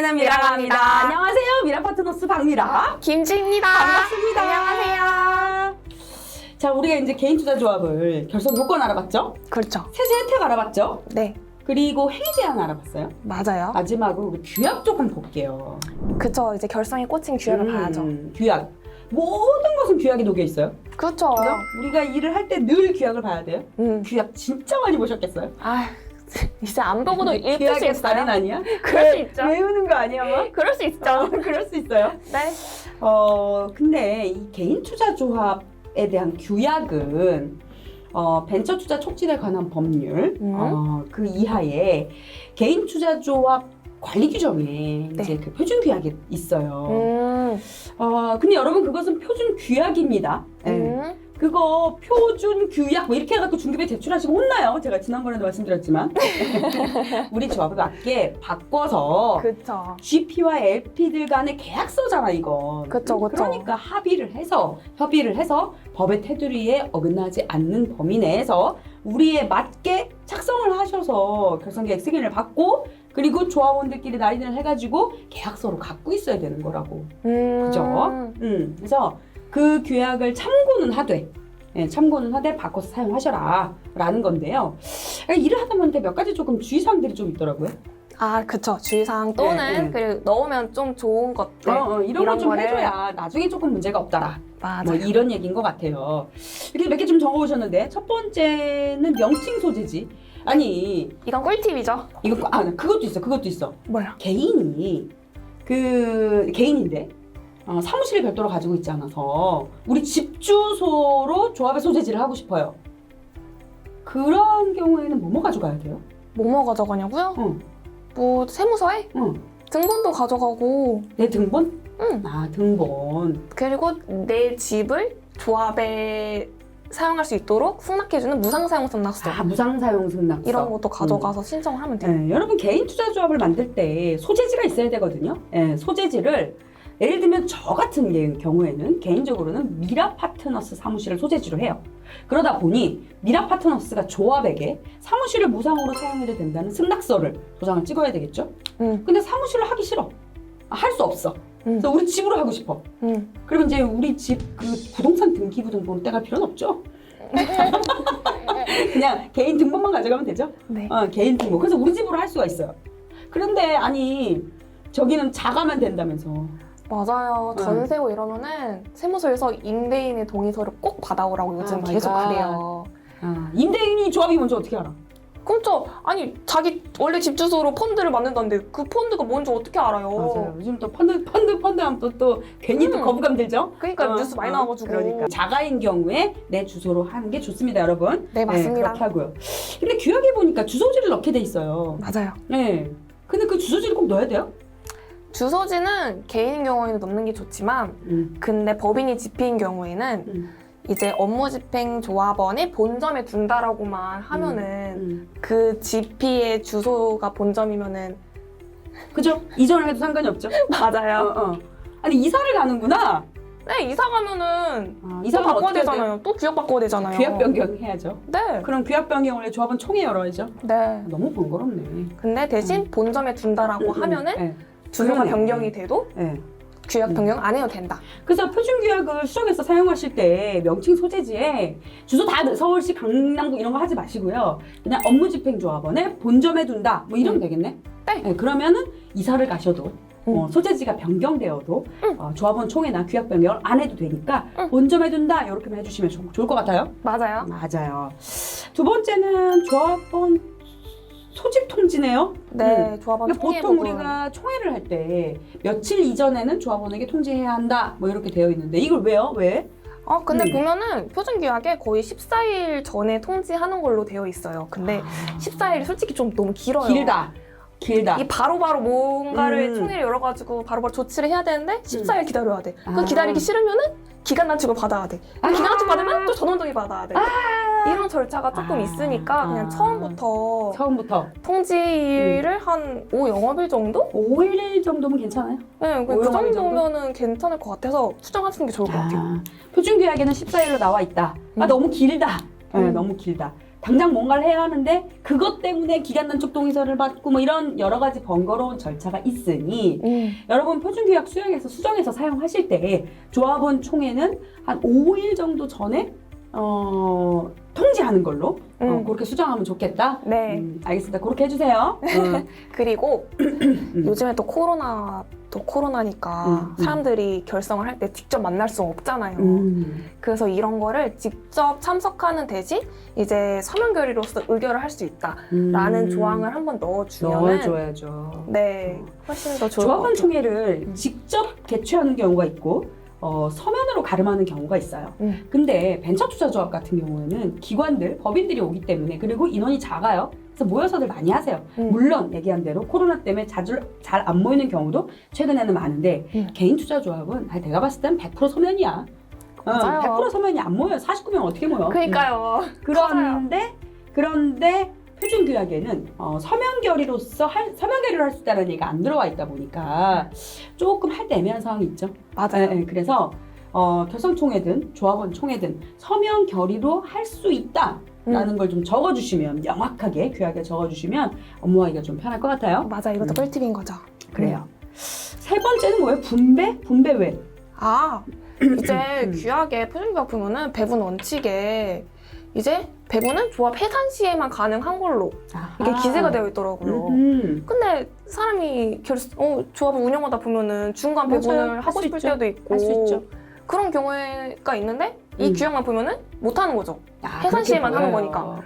저희는 미라가입니다. 안녕하세요. 미라파트너스 박미라. 김지입니다. 반갑습니다. 안녕하세요. 자, 우리가 이제 개인투자조합을 결성 요건 알아봤죠? 그렇죠. 세제 혜택 알아봤죠? 네, 그리고 행위 제한 알아봤어요? 맞아요. 마지막으로 우리 규약 조금 볼게요. 그쵸. 이제 결성에 꽂힌 규약을 봐야죠. 규약. 모든 것은 규약이 녹여 있어요. 그렇죠. 그죠? 우리가 일을 할 때 늘 규약을 봐야 돼요. 규약 진짜 많이 보셨겠어요? 아, 이제 안 보고도 읽을 수 규약의 달인 있어요. 아니야? 그럴 수 있죠. 외우는 거 아니야, 뭐? 그럴 수 있죠. 그럴 수 있어요. 네. 근데 이 개인 투자 조합에 대한 규약은 벤처 투자 촉진에 관한 법률 그 이하에 개인 투자 조합 관리 규정에 이제 그 표준 규약이 있어요. 근데 여러분 그것은 표준 규약입니다. 네. 그거 표준 규약 뭐 이렇게 해갖고 중급에 제출하시고 혼나요. 제가 지난번에도 말씀드렸지만 우리 조합에 맞게 바꿔서 그쵸. GP와 LP들 간의 계약서잖아 이건. 그쵸. 그러니까 협의를 해서 법의 테두리에 어긋나지 않는 범위 내에서 우리에 맞게 작성을 하셔서 결성계약 승인을 받고 그리고 조합원들끼리 날인을 해가지고 계약서로 갖고 있어야 되는 거라고. 그죠? 그래서 그 규약을 참고는 하되 바꿔서 사용하셔라 라는 건데요. 일을 하다 보니까 몇 가지 조금 주의사항들이 좀 있더라고요. 아, 그쵸. 주의사항 또는 그리고 넣으면 좀 좋은 것들. 이런 거 좀 거를. 해줘야 나중에 조금 문제가 없더라. 맞아요. 뭐 이런 얘기인 것 같아요. 이렇게 몇 개 좀 적어오셨는데 첫 번째는 명칭 소재지. 아니 이건 꿀팁이죠. 이거 그것도 있어. 뭐야? 개인이 개인인데 사무실을 별도로 가지고 있지 않아서 우리 집 주소로 조합의 소재지를 하고 싶어요. 그런 경우에는 뭐뭐 가져가야 돼요? 뭐뭐 가져가냐고요? 뭐 세무서에 등본도 가져가고. 내 등본? 응. 아, 등본. 그리고 내 집을 조합에 사용할 수 있도록 승낙해주는 무상사용 승낙서. 무상사용 승낙서. 이런 것도 가져가서 신청을 하면 돼요. 네, 여러분 개인 투자 조합을 만들 때 소재지가 있어야 되거든요. 네, 소재지를 예를 들면 저 같은 경우에는 개인적으로는 미라 파트너스 사무실을 소재지로 해요. 그러다 보니 미라 파트너스가 조합에게 사무실을 무상으로 사용해도 된다는 승낙서를 도장을 찍어야 되겠죠. 근데 사무실을 하기 싫어. 할 수 없어. 그래서 우리 집으로 하고 싶어. 그러면 이제 우리 집 그 부동산 등기부 등본 떼갈 필요는 없죠. 그냥 개인 등본만 가져가면 되죠. 네. 개인 등본. 그래서 우리 집으로 할 수가 있어요. 그런데 아니 저기는 자가만 된다면서. 맞아요. 전세고 이러면은 세무서에서 임대인의 동의서를 꼭 받아오라고 요즘 계속 그래요. 임대인이 조합이 뭔지 어떻게 알아? 그렇죠. 아니 자기 원래 집 주소로 펀드를 만든다는데 그 펀드가 뭔지 어떻게 알아요? 맞아요. 요즘 또 펀드 하면 또 괜히 또 거부감 들죠? 그러니까 뉴스 많이 나와가지고. 그러니까 자가인 경우에 내 주소로 하는 게 좋습니다, 여러분. 네, 맞습니다. 그렇게 하고요. 근데 규약에 보니까 주소지를 넣게 돼 있어요. 맞아요. 네. 근데 그 주소지를 꼭 넣어야 돼요? 주소지는 개인인 경우에는 넣는 게 좋지만 근데 법인이 집행인 경우에는 이제 업무집행조합원의 본점에 둔다라고만 하면은 그 GP의 주소가 본점이면은 그죠? 이전을 해도 상관이 없죠? 맞아요. 아니 이사를 가는구나. 네, 이사 가면은 이사 또 바꿔야 어떻게 해야 되잖아요. 또 규약 바꿔야 되잖아요. 규약 변경해야죠. 네. 그럼 규약 변경을 조합은 총회 열어야죠. 네. 너무 번거롭네. 근데 대신 본점에 둔다라고 하면은 네. 주소가 그러네요. 변경이 돼도 네. 규약 변경 안 해도 된다. 그래서 표준규약을 수정해서 사용하실 때 명칭 소재지에 주소 다 서울시 강남구 이런 거 하지 마시고요. 그냥 업무집행조합원에 본점에 둔다 뭐 이러면 되겠네. 네. 그러면은 이사를 가셔도 소재지가 변경되어도 조합원 총회나 규약 변경을 안 해도 되니까 본점에 둔다 이렇게만 해주시면 좋을 것 같아요. 맞아요. 맞아요. 두 번째는 조합원 소집 통지네요. 네, 조합원 그러니까 총회 보통 부분. 우리가 총회를 할 때 며칠 이전에는 조합원에게 통지해야 한다 뭐 이렇게 되어 있는데 이걸 왜요? 왜? 근데 보면은 표준규약에 거의 14일 전에 통지하는 걸로 되어 있어요. 근데 14일이 솔직히 좀 너무 길어요. 길다. 이 바로바로 뭔가를 총회를 열어가지고 바로바로 조치를 해야 되는데 14일 기다려야 돼. 그 기다리기 싫으면은 기간 단축을 받아야 돼. 기간 단축 받으면 또 전원 동의 받아야 돼. 이런 절차가 조금 있으니까 그냥 처음부터 통지일을 한 5영업일 정도? 5일 정도면 괜찮아요? 네, 그 정도면은 괜찮을 것 같아서 수정하시는 게 좋을 것 같아요. 표준규약에는 14일로 나와 있다. 너무 길다. 네, 너무 길다. 당장 뭔가를 해야 하는데 그것 때문에 기간 단축 동의서를 받고 뭐 이런 여러 가지 번거로운 절차가 있으니 여러분 표준규약 수정해서 사용하실 때 조합원 총회는 한 5일 정도 전에 통지하는 걸로 그렇게 수정하면 좋겠다. 네. 알겠습니다. 그렇게 해주세요. 그리고 요즘에 또 코로나니까 사람들이 결성을 할 때 직접 만날 수 없잖아요. 그래서 이런 거를 직접 참석하는 대신 이제 서면 결의로서 의결을 할 수 있다라는 조항을 한번 넣어주면은 넣어줘야죠. 네, 훨씬 더 좋을 것 조합원 같아요. 총회를 직접 개최하는 경우가 있고 서면으로 가름하는 경우가 있어요. 근데 벤처투자조합 같은 경우에는 기관들, 법인들이 오기 때문에 그리고 인원이 작아요. 그래서 모여서들 많이 하세요. 물론 얘기한 대로 코로나 때문에 자주 잘 안 모이는 경우도 최근에는 많은데 개인투자조합은 내가 봤을 땐 100% 서면이야. 맞아요. 100% 서면이 안 모여요. 49명 어떻게 모여? 그러니까요. 그런데 표준규약에는 서면 결의로서 서면 결의를 할 수 있다는 얘기가 안 들어와 있다 보니까 조금 할 때 애매한 상황이 있죠. 맞아요. 네, 그래서 결성총회든 조합원 총회든 서면 결의로 할 수 있다라는 걸 좀 적어주시면 명확하게 규약에 적어주시면 업무하기가 좀 편할 것 같아요. 맞아, 이것도 꿀팁인 거죠. 그래요. 세 번째는 뭐예요? 분배? 분배 왜? 이제 규약에 표준규약 보면은 배분 원칙에 이제 배분은 조합 해산 시에만 가능한 걸로 이게 기재가 되어 있더라고요. 근데 사람이 조합을 운영하다 보면은 중간 배분을 하고 싶을 때도 있고 할 수 있죠. 그런 경우가 있는데 이 규약만 보면은 못 하는 거죠. 해산 그렇게 시에만 하는 보여요. 거니까.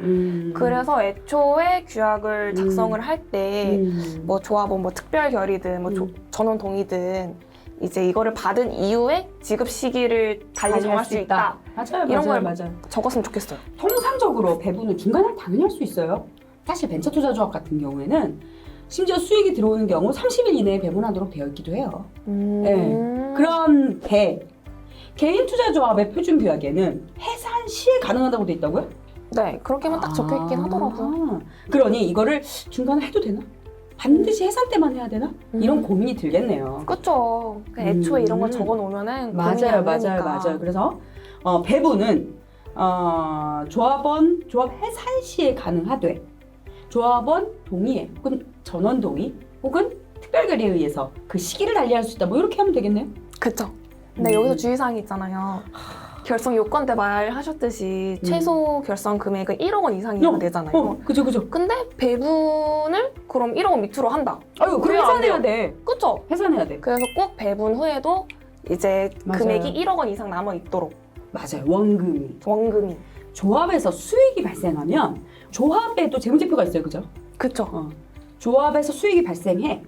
그래서 애초에 규약을 작성을 할 때 뭐 조합원 뭐 특별 결의든 뭐 전원 동의든 이제 이거를 받은 이후에 지급 시기를 달리 정할 수 있다. 맞아요, 이런 걸 맞아요. 적었으면 좋겠어요. 통상적으로 배분은 중간에 당연히 할 수 있어요. 사실 벤처투자조합 같은 경우에는 심지어 수익이 들어오는 경우 30일 이내에 배분하도록 되어 있기도 해요. 네. 그런데 개인투자조합의 표준규약에는 해산 시에 가능하다고 돼 있다고요? 네, 그렇게만 딱 적혀 있긴 하더라고요. 그러니 이거를 중간에 해도 되나? 반드시 해산 때만 해야 되나? 이런 고민이 들겠네요. 그렇죠. 애초에 이런 걸 적어 놓으면은 고민이 안 되니까. 맞아요. 그래서 배분은 조합 해산 시에 가능하되 조합원 동의에 혹은 전원 동의 혹은 특별 결의에 의해서 그 시기를 달리할 수 있다. 뭐 이렇게 하면 되겠네요. 그렇죠. 근데 여기서 주의사항이 있잖아요. 결성 요건 때 말하셨듯이 최소 결성 금액은 1억 원 이상이어야 되잖아요. 그죠. 근데 배분을 그럼 1억 원 밑으로 한다. 그럼 그래야 안 해산해야 돼요. 돼. 그렇죠. 해산해야 돼. 그래서 꼭 배분 후에도 이제 맞아요. 금액이 1억 원 이상 남아 있도록 맞아요. 원금이. 원금이. 조합에서 수익이 발생하면 조합에도 재무제표가 있어요. 그죠? 그렇죠. 조합에서 수익이 발생해.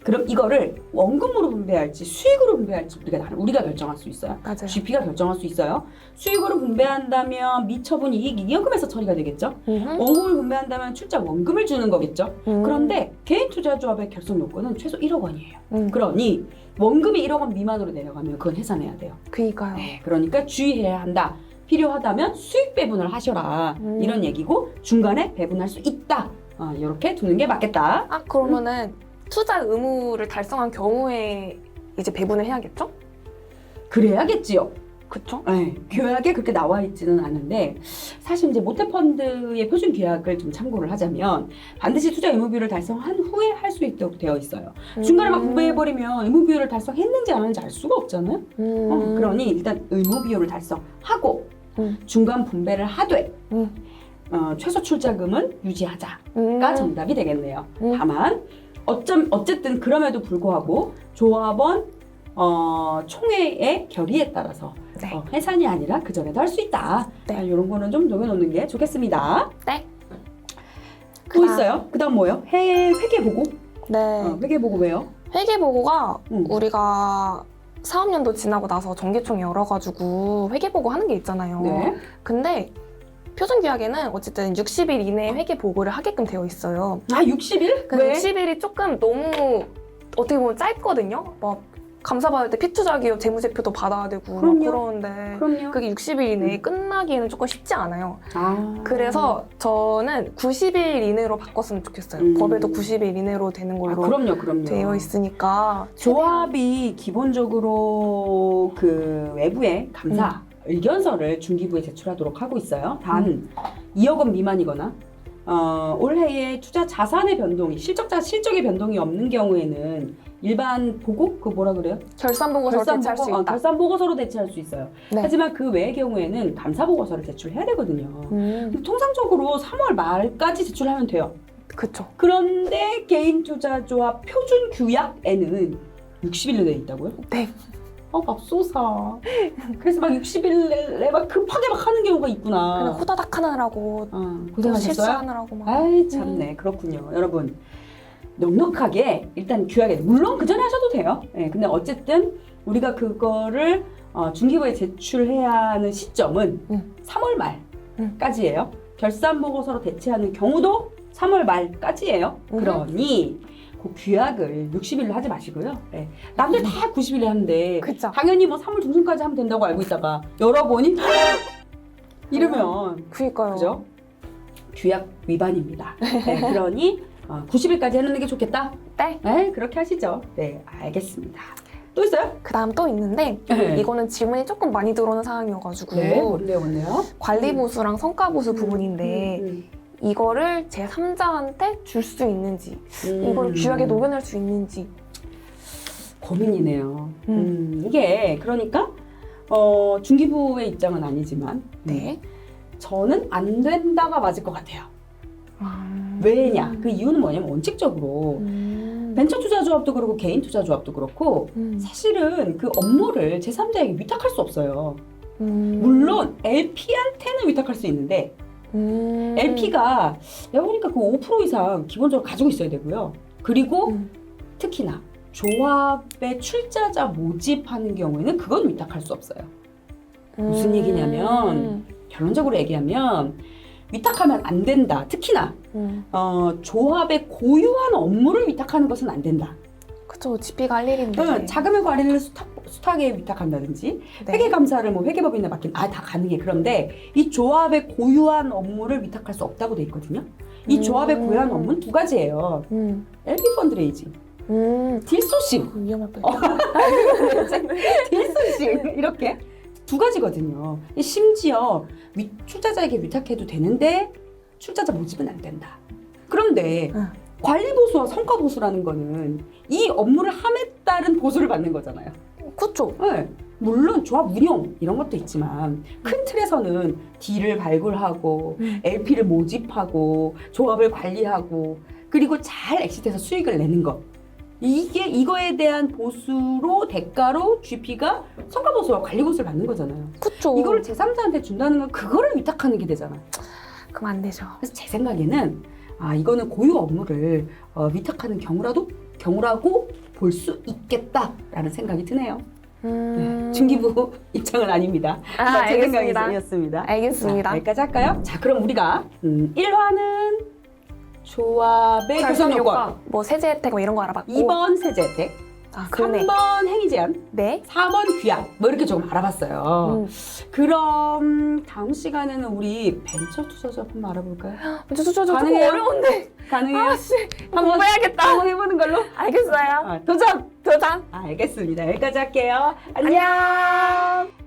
그럼 이거를 원금으로 분배할지 수익으로 분배할지 우리가 결정할 수 있어요. 맞아요. GP가 결정할 수 있어요. 수익으로 분배한다면 미처분 이익 이연금에서 처리가 되겠죠. 원금을 분배한다면 출자 원금을 주는 거겠죠. 그런데 개인투자조합의 결성 요건은 최소 1억 원이에요. 그러니 원금이 1억 원 미만으로 내려가면 그건 해산해야 돼요. 그니까요. 네, 그러니까 주의해야 한다. 필요하다면 수익 배분을 하셔라. 이런 얘기고 중간에 배분할 수 있다. 이렇게 두는 게 맞겠다. 그러면은 투자 의무를 달성한 경우에 이제 배분을 해야겠죠? 그래야겠지요. 그쵸? 네, 규약에 그렇게 나와 있지는 않은데 사실 이제 모태펀드의 표준 규약을 좀 참고를 하자면 반드시 투자 의무 비율을 달성한 후에 할 수 있도록 되어 있어요. 중간에 막 분배해버리면 의무 비율을 달성했는지 안 했는지 알 수가 없잖아요. 그러니 일단 의무 비율을 달성하고 중간 분배를 하되 최소 출자금은 유지하자가 정답이 되겠네요. 다만 어쨌든 그럼에도 불구하고 조합원 총회의 결의에 따라서 해산이 아니라 그 전에도 할 수 있다. 이런 거는 좀 녹여놓는 게 좋겠습니다. 네. 또 있어요? 그다음 뭐예요? 회계보고? 네. 회계보고 왜요? 회계보고가 우리가 사업년도 지나고 나서 정기총회 열어가지고 회계보고 하는 게 있잖아요. 네. 근데 표준규약에는 어쨌든 60일 이내에 회계보고를 하게끔 되어 있어요. 60일? 근데 왜? 60일이 조금 너무 어떻게 보면 짧거든요. 막 감사받을 때 피투자기업 재무제표도 받아야 되고 막 그러는데 그럼요. 그게 60일 이내에 끝나기에는 조금 쉽지 않아요. 아. 그래서 저는 90일 이내로 바꿨으면 좋겠어요. 법에도 90일 이내로 되는 걸로 그럼요. 되어 있으니까 조합이 기본적으로 그 외부의 감사 의견서를 중기부에 제출하도록 하고 있어요. 단 2억 원 미만이거나 올해에 투자 자산의 변동이 실적의 변동이 없는 경우에는 일반 보고 그 뭐라 그래요? 결산 보고서를 대체할 수 있다. 결산 보고서로 대체할 수 있어요. 네. 하지만 그 외의 경우에는 감사 보고서를 제출해야 되거든요. 근데 통상적으로 3월 말까지 제출하면 돼요. 그쵸. 그런데 개인투자조합 표준 규약에는 60일로 되어 있다고요? 네. 맙소사. 그래서 막 60일 내에 막 급하게 막 하는 경우가 그냥 있구나. 호다닥 하느라고 고생하셨어요? 실수하느라고 막. 아이 참네. 그렇군요. 여러분 넉넉하게 일단 규약에 물론 그 전에 하셔도 돼요. 네, 근데 어쨌든 우리가 그거를 중기부에 제출해야 하는 시점은 3월 말까지예요. 결산 보고서로 대체하는 경우도 3월 말까지예요. 그러니 그 규약을 60일로 하지 마시고요. 네. 남들 다 90일에 하는데 그쵸. 당연히 뭐 3월 중순까지 하면 된다고 알고 있다가 열어보니 이러면 그니까요. 그죠? 규약 위반입니다. 네, 그러니 90일까지 해놓는 게 좋겠다? 네. 네, 그렇게 하시죠. 네, 알겠습니다. 또 있어요? 그 다음 또 있는데 네. 이거는 질문이 조금 많이 들어오는 상황이어가지고 네, 뭔데요? 관리보수랑 성과보수 부분인데 이거를 제3자한테 줄 수 있는지 이걸 규약에 녹여낼 수 있는지 고민이네요. 이게 그러니까 중기부의 입장은 아니지만 네. 저는 안 된다가 맞을 것 같아요. 왜냐? 그 이유는 뭐냐면 원칙적으로 벤처투자조합도 그렇고 개인투자조합도 그렇고 사실은 그 업무를 제3자에게 위탁할 수 없어요. 물론 LP한테는 위탁할 수 있는데 LP가 내가 보니까 그 5% 이상 기본적으로 가지고 있어야 되고요. 그리고 특히나 조합의 출자자 모집하는 경우에는 그건 위탁할 수 없어요. 무슨 얘기냐면 결론적으로 얘기하면 위탁하면 안 된다. 특히나 조합의 고유한 업무를 위탁하는 것은 안 된다. 그쵸. GP가 할 일인데. 자금의 관리를 수탁에 위탁한다든지 네. 회계감사를 뭐 회계법인에 맡긴 다 가능해. 그런데 이 조합의 고유한 업무를 위탁할 수 없다고 돼 있거든요. 이 조합의 고유한 업무는 두 가지예요. LP 펀드레이징, 딜소싱, 위험할 뻔했다. 딜소싱 이렇게 두 가지거든요. 심지어 출자자에게 위탁해도 되는데 출자자 모집은 안 된다. 그런데 관리보수와 성과보수라는 거는 이 업무를 함에 따른 보수를 받는 거잖아요. 그쵸. 네. 물론 조합 운영 이런 것도 있지만 큰 틀에서는 딜을 발굴하고 LP를 모집하고 조합을 관리하고 그리고 잘 엑시트해서 수익을 내는 것. 이거에 대한 보수로 대가로 GP가 성과보수와 관리보수를 받는 거잖아요. 그쵸. 이거를 제3자한테 준다는 건 그거를 위탁하는 게 되잖아. 그럼 안 되죠. 그래서 제 생각에는 이거는 고유 업무를 위탁하는 경우라고 볼 수 있겠다라는 생각이 드네요. 네, 중기부 입장은 아닙니다. 제 알겠습니다. 생각이었습니다. 알겠습니다. 자, 여기까지 할까요? 자, 그럼 우리가 1화는 조합의 결산 구성 요건, 효과, 뭐 세제 혜택 뭐 이런 거 알아봤고 2번 세제 혜택, 그러네. 3번 행위 제한, 네. 4번 규약 뭐 이렇게 조금 알아봤어요. 그럼 다음 시간에는 우리 벤처 투자조합 한번 알아볼까요? 저 조금 가능해요? 어려운데. 가능해요? 한번 공부해야겠다. 한번 해보는 걸로? 알겠어요. 도전! 도전. 알겠습니다. 여기까지 할게요. 안녕!